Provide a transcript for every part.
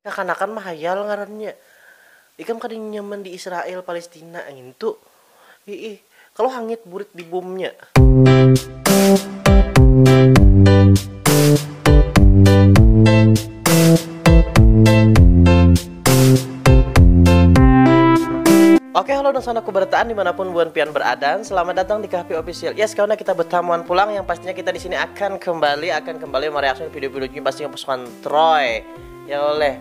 Kanakan mah hayal ngarannya. Ikam kadang nyaman di Israel Palestina gitu. Ih, kalau hangit burit di bomnya. Oke, halo dan sanak kebertaan dimanapun buan pian berada. Selamat datang di KP Official. Yes, karena kita bertamuan pulang, yang pastinya kita di sini akan kembali mereaksi video-video pastinya pasukan Troy. Ya oleh.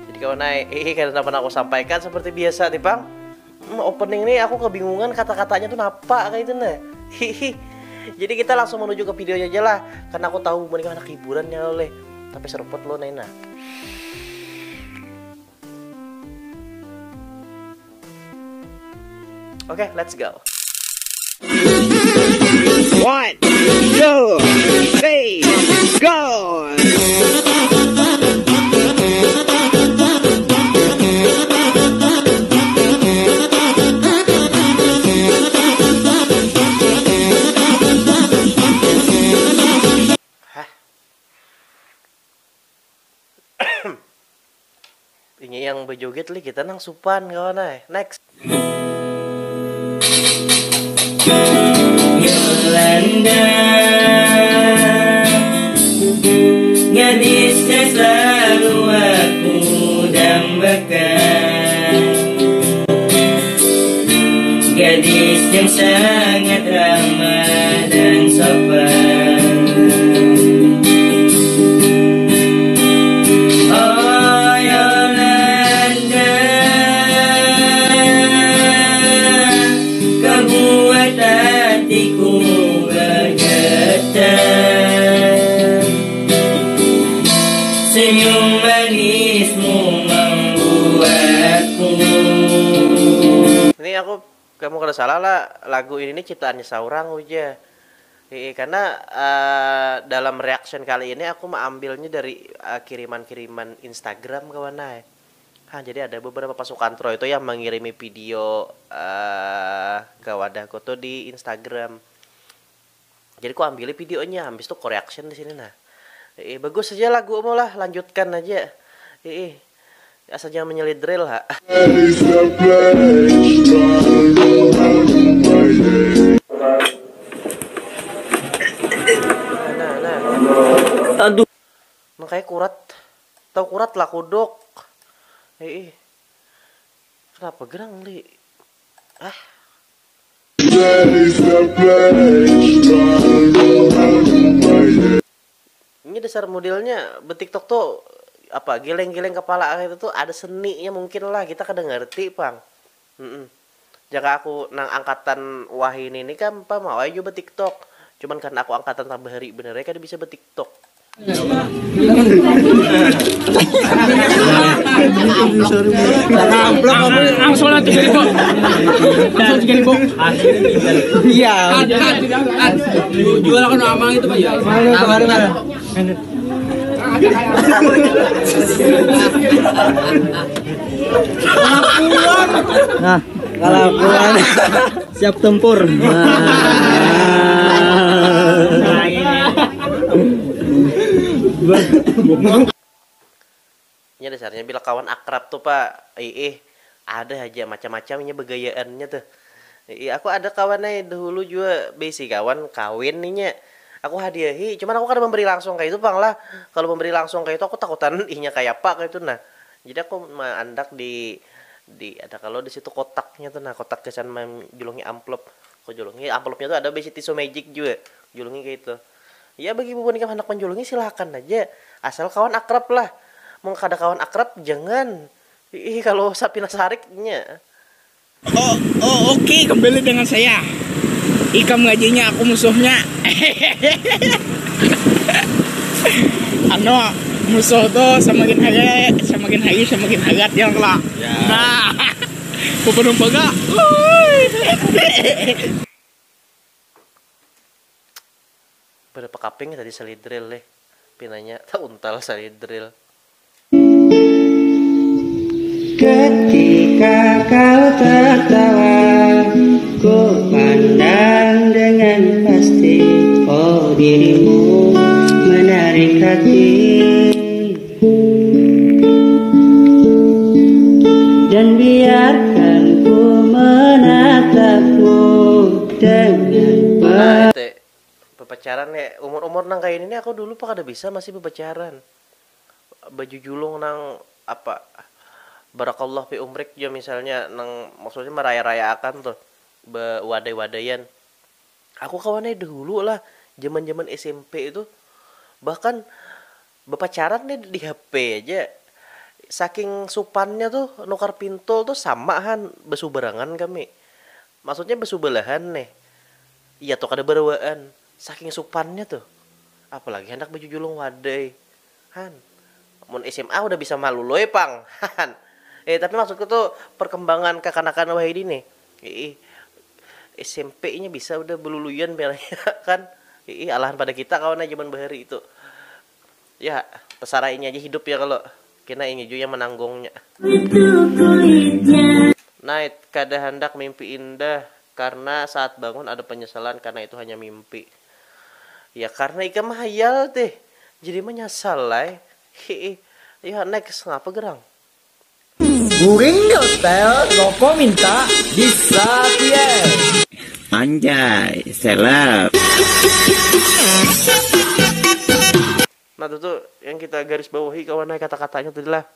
Jadi kawan naik, karena pernah aku sampaikan seperti biasa nih bang. Opening ini aku kebingungan kata-katanya tuh apa kayak itu nah. Jadi kita langsung menuju ke videonya aja lah, karena aku tahu mereka anak hiburan ya oleh. Tapi seruput lo Nena. Oke, let's go. 1, 2, 3, go! Ini yang berjoget li kita nang supan kawan ay. Next. Yolanda, gadis yang selalu aku dambakan, gadis yang sangat ramah dan sopan. Oh Yolanda, kau buat hatiku bergetar, senyum manismu membuatku. Ini kamu kalau salah lah, lagu ini ciptaannya seorang aja. Karena dalam reaction kali ini aku mengambilnya dari kiriman-kiriman Instagram kawan ay. Jadi ada beberapa pasukan Troy itu yang mengirimi video ke wadahku tuh di Instagram. Jadi aku ambil videonya, habis itu aku reaction di sini nah. Bagus aja lagu mau lah, lanjutkan aja. Asal jangan menyelid drill ha. Nah. Aduh. Makanya kurat. Tahu kurat lah kodok. Kenapa gerang li? Ini dasar modelnya betiktok tuh apa geleng-geleng kepala itu tuh ada seninya mungkin lah, kita kadang ngerti bang. Jika aku nang angkatan Wahin ini kan apa mau aja betiktok, cuman karena aku angkatan tambah hari benernya kan bisa betiktok. Iya. Jual kan amang itu Pak ya. Nah, kalakuan siap tempur. Ini dasarnya bila kawan akrab tuh Pak. Ada aja macam-macamnya begayaannya tuh. Aku ada kawannya dahulu juga basic kawan kawin nih. Aku hadiahi, cuman aku kan memberi langsung kayak itu bang lah. Kalau memberi langsung kayak itu aku takutan ihnya kayak apa kayak itu nah. Jadi aku mengandak di ada kalau di situ kotaknya tuh nah, kotak kesan julungi amplop. Kok julungi amplopnya tuh ada basic tisu magic juga. Julungi kayak itu. Ya bagi ibu nikah anak menjulungi silahkan aja, asal kawan akrab lah. Mau kada kawan akrab jangan. Kalau sapina sariknya. Oke, kembali dengan saya. Ikam gajinya, aku musuhnya. Musuh tuh semakin hari semakin hangat yang lah. Ya. Nah, penuh baga. Berapa kaping tadi salidril deh. Pinanya tak untal salidril. Ketika kau tertawa, ku pandang dengan pasti, oh dirimu menarik. mendekati dan biarkan ku menatapmu dengan Bepacaran ya umur-umur nang kayak ini aku dulu pak ada bisa masih bepacaran baju julung nang apa barakallah fi umrik ya misalnya nang maksudnya meraya-raya akan tuh wadai-wadayan aku kawannya dulu lah zaman-zaman SMP itu bahkan bepacaran nih di HP aja saking supannya tuh nukar pintol tuh samahan besuberangan kami maksudnya besubelahan nih iya tuh kada berawaan saking supannya tuh apalagi hendak baju julung wadai han mun SMA udah bisa malu loy pang han tapi maksudku tuh perkembangan kekanakan wahidi nih SMP-nya bisa udah beluluyan belanya kan alahan pada kita kawan zaman bahari itu ya pesara ini aja hidup ya kalau kena ini juga yang menanggungnya night kada hendak mimpi indah karena saat bangun ada penyesalan karena itu hanya mimpi ya karena ikan mahayal deh jadi menyesal lah ya next ngapa gerang Guring hotel rokok minta bisa ya. Anjay, seleb. Nah tuh yang kita garis bawahi kawan kata-katanya tuh adalah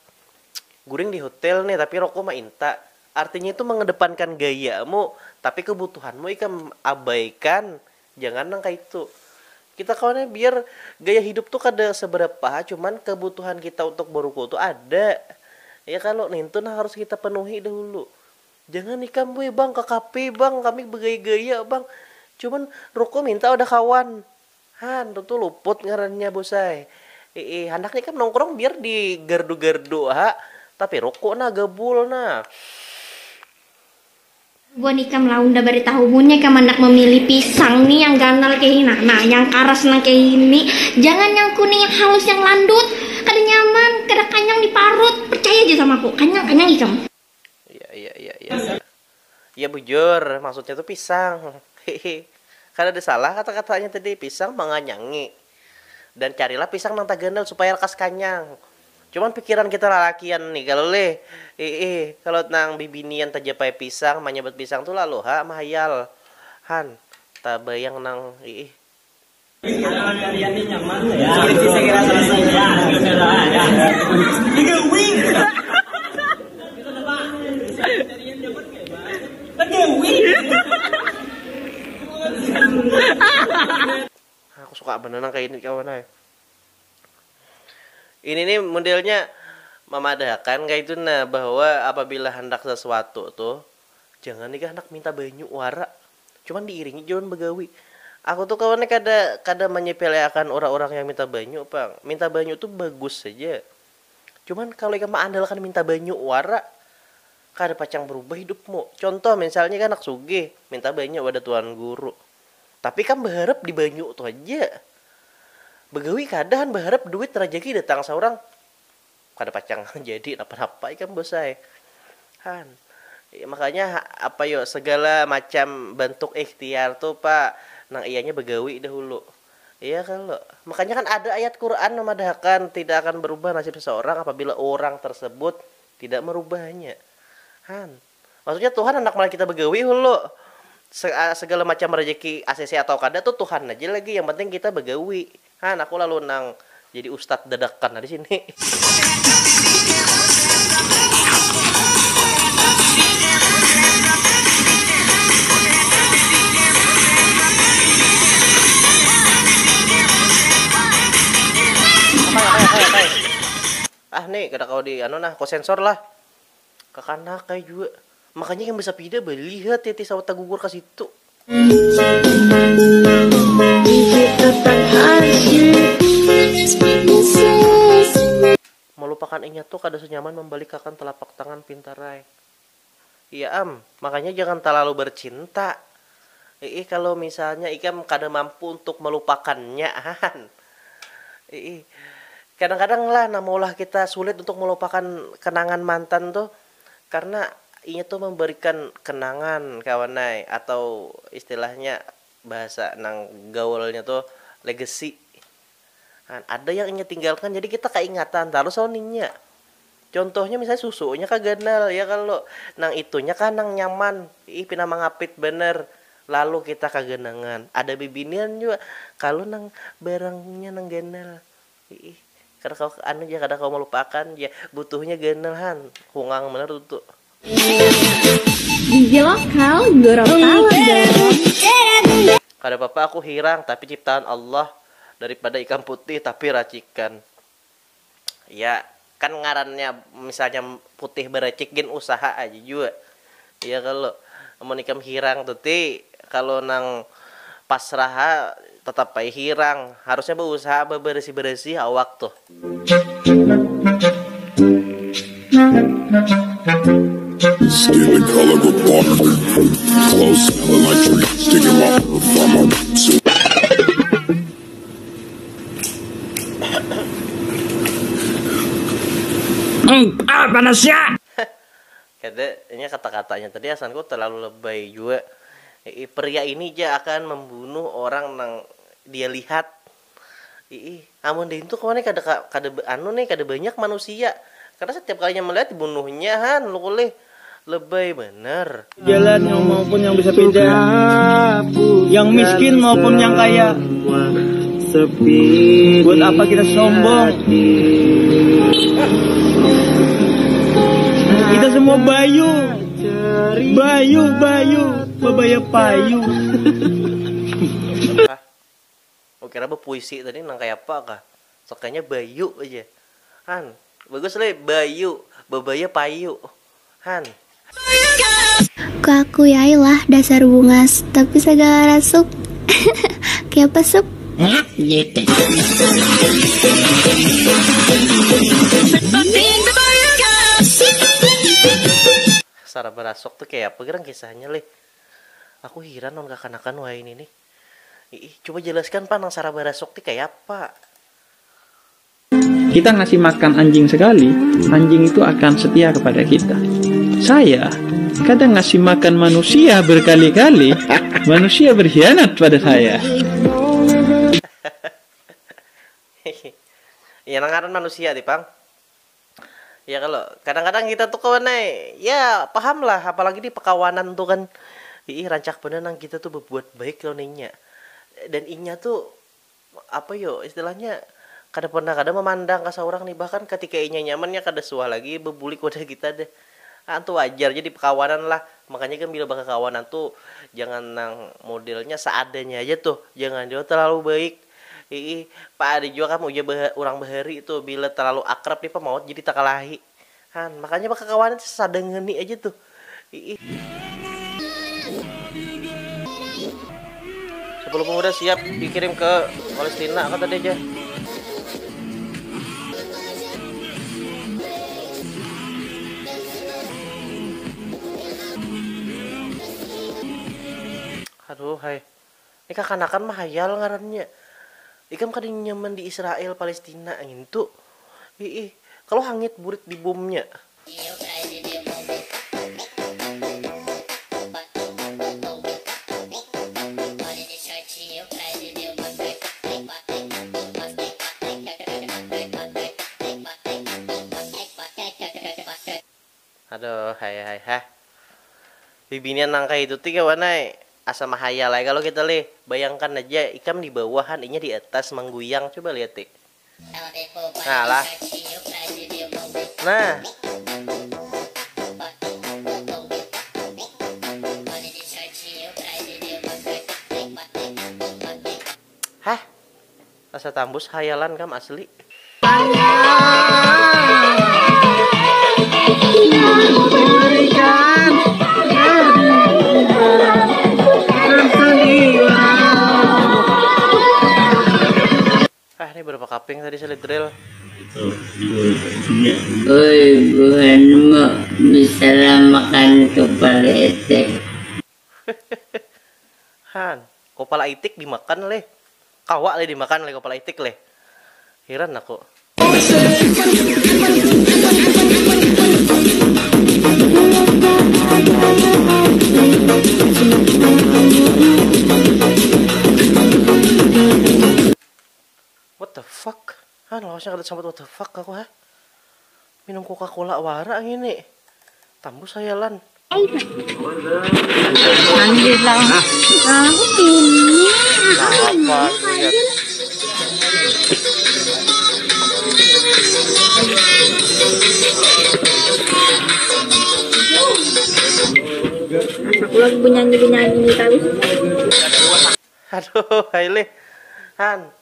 guring di hotel nih tapi rokok mah inta artinya itu mengedepankan gayamu tapi kebutuhanmu ikan abaikan jangan nang kayak itu kita kawannya biar gaya hidup tuh kada seberapa cuman kebutuhan kita untuk beruku tuh ada ya kalau itu nah harus kita penuhi dahulu jangan nikam boy bang ke kafe bang kami bergaya-gaya bang cuman rokok minta udah kawan han tuh luput ngarannya bosai hendak nikam nongkrong biar di gardu-gardu ha tapi rokok nah gabul nah gua nikam launda bari tahu munya kamu anak memilih pisang nih yang ganal kayak ini nah yang karas nang kayak ini jangan yang kuning yang halus yang landut kada nyaman kada kanyang di parut percaya aja sama aku kanyang ikam iya bujur maksudnya tuh pisang kan ada salah kata-katanya tadi pisang menganyangi dan carilah pisang nang taganal supaya lekas kanyang cuman pikiran kita lalakian nih kalau kalau nang bibinian tajapai pisang menyebut pisang tuh lalu mahayal han tabayang nang aku suka bener kayak ini kawan ini nih modelnya memadahkan kayak itu nah bahwa apabila hendak sesuatu tuh jangan nih hendak minta banyu wara cuman diiringi jangan begawi aku tuh kawannya kada menyepelekan orang-orang yang minta banyu bang minta banyu tuh bagus saja cuman kalau ikan andalkan minta banyu wara kada pacang berubah hidupmu contoh misalnya kan anak sugih minta banyu pada tuan guru tapi kan berharap di banyu tuh aja begawi kadang berharap duit rezeki datang seorang kada pacang jadi apa-apa ikan bosai han makanya apa yo segala macam bentuk ikhtiar tuh pak nang ianya begawi dahulu iya kalau makanya kan ada ayat Quran memadahkan tidak akan berubah nasib seseorang apabila orang tersebut tidak merubahnya han maksudnya Tuhan hendak malah kita begawi hulu segala macam rezeki ACC atau kada tuh Tuhan aja lagi yang penting kita begawi han aku lalu nang jadi ustadz dadakan di sini nih kada kau di kau sensor lah kekanak kayak juga makanya yang bisa pida lihat titi sawat gugur ke situ melupakan ingat tuh kada senyaman membalikkan telapak tangan pintarai iya makanya jangan terlalu bercinta kalau misalnya ikam kada mampu untuk melupakannya kadang-kadang lah namulah kita sulit untuk melupakan kenangan mantan tuh karena ini tuh memberikan kenangan kawanai atau istilahnya bahasa nang gaulnya tuh legacy Kan ada yang inya tinggalkan jadi kita keingatan terus soninya. Contohnya misalnya susunya kaganal ya, kalau nang itunya kan nang nyaman, pina mangapit bener. Lalu kita kagenangan. Ada bibinian juga kalau nang barangnya nang ganal. Karena kau anu ya, kadang kau melupakan ya butuhnya ganalhan. Hungang bener tuh. Gigi lokal Gorontalo dong. Kada apa-apa aku hirang tapi ciptaan Allah, daripada ikan putih tapi racikan. Ya kan ngarannya misalnya putih beracik gen usaha aja juga. Ya kalau mau ikam hirang tuh kalau nang pasrah tetap pay hirang, harusnya berusaha bersih awak tuh. Skin the color of bark, clothes smelling like trees, sticking my from my suit. Panasnya. Kata ini kata-katanya tadi asanku terlalu lebay juga. Pria ini aja akan membunuh orang nang dia lihat. Amun deh itu kemana kada banyak manusia. Karena setiap kalinya melihat dibunuhnya han lu boleh lebay bener. Jalan yang maupun yang bisa beda, yang miskin maupun yang kaya. Buat apa kita sombong? Kita semua bayu, babaya payu. Oh kira puisi tadi nang kayak apa kah? Sokanya bayu aja. Han, bagus le bayu, babaya payu. Han. Ku lah dasar bungas, tapi segala sup. Kayak apa sup? Gitu. Sarah berasok tuh kayak apa gerang kisahnya le? Aku heran non kakanakan wah ini nih. Coba jelaskan Pak nang Sarah berasok tuh kayak apa? Kita ngasih makan anjing sekali, anjing itu akan setia kepada kita. Saya kadang ngasih makan manusia berkali-kali, manusia berkhianat pada saya. Ya nangaran manusia di Pang. Ya kalau kadang-kadang kita tuh kawan ya paham lah, apalagi di pekawanan tuh kan. Rancak bener nang kita tuh berbuat baik lo ninya. Dan inya tuh apa yo istilahnya kada memandang ke seorang nih, bahkan ketika inya nyamannya kada suah lagi bebulik wadah kita deh. Antu wajar jadi pekawanan lah. Makanya kan bila bakal kawanan tuh jangan nang modelnya seadanya aja tuh, jangan dia terlalu baik. Pak Adi juga kamu udah orang bahari itu bila terlalu akrab nih Pak maut jadi tak kalahi. Han, makanya bakal kawanan sadengeni aja tuh. Sebelum pemuda siap dikirim ke Palestina kata dia aja. Aduh, hai. Ini kakanakan mah hayal ngarannya. Ikam kadang nyaman di Israel, Palestina gitu. Kalau hangit burit di bomnya. Aduh, hai. Bibinian nangka itu tiga warna asa mahayal lah kalau kita bayangkan aja ikam di bawahan inya di atas mengguyang, coba lihat nah lah nah hah rasa tambus hayalan kam asli. Ini berapa kaping tadi saya drill? Oi, bukan mau bisa makan kepala itik. Han, kepala itik dimakan le. Kawak le dimakan le kepala itik le. Heran aku. What the fuck? Laosnya kada sambat what the fuck aku ha. Minum Coca-Cola wara ini. Tambus saya lan. Anjir lah. Aku ini. Apa lihat. Aku lagi bernyanyi nih tahu. Aduh, Haile. Han.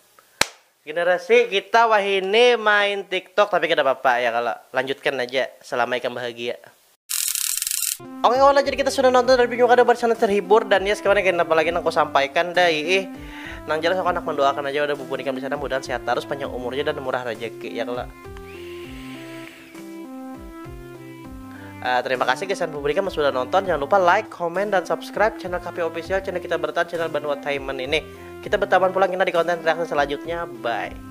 Generasi kita wahini main TikTok tapi kada apa-apa ya kalau lanjutkan aja selama ikan bahagia. Oke kawan, jadi kita sudah nonton dan video kada bersama terhibur dan ya sekarang apa lagi yang aku sampaikan dah nang jelas aku anak mendoakan aja udah bubur ikan di sana mudah sehat terus panjang umurnya dan murah rezeki ya kalau. Terima kasih guys dan bubur ikan sudah nonton. Jangan lupa like, comment dan subscribe channel KP Official, channel kita bertahan, channel Banua Taiman ini. Kita bertahan pulang kita di konten reaksi selanjutnya. Bye.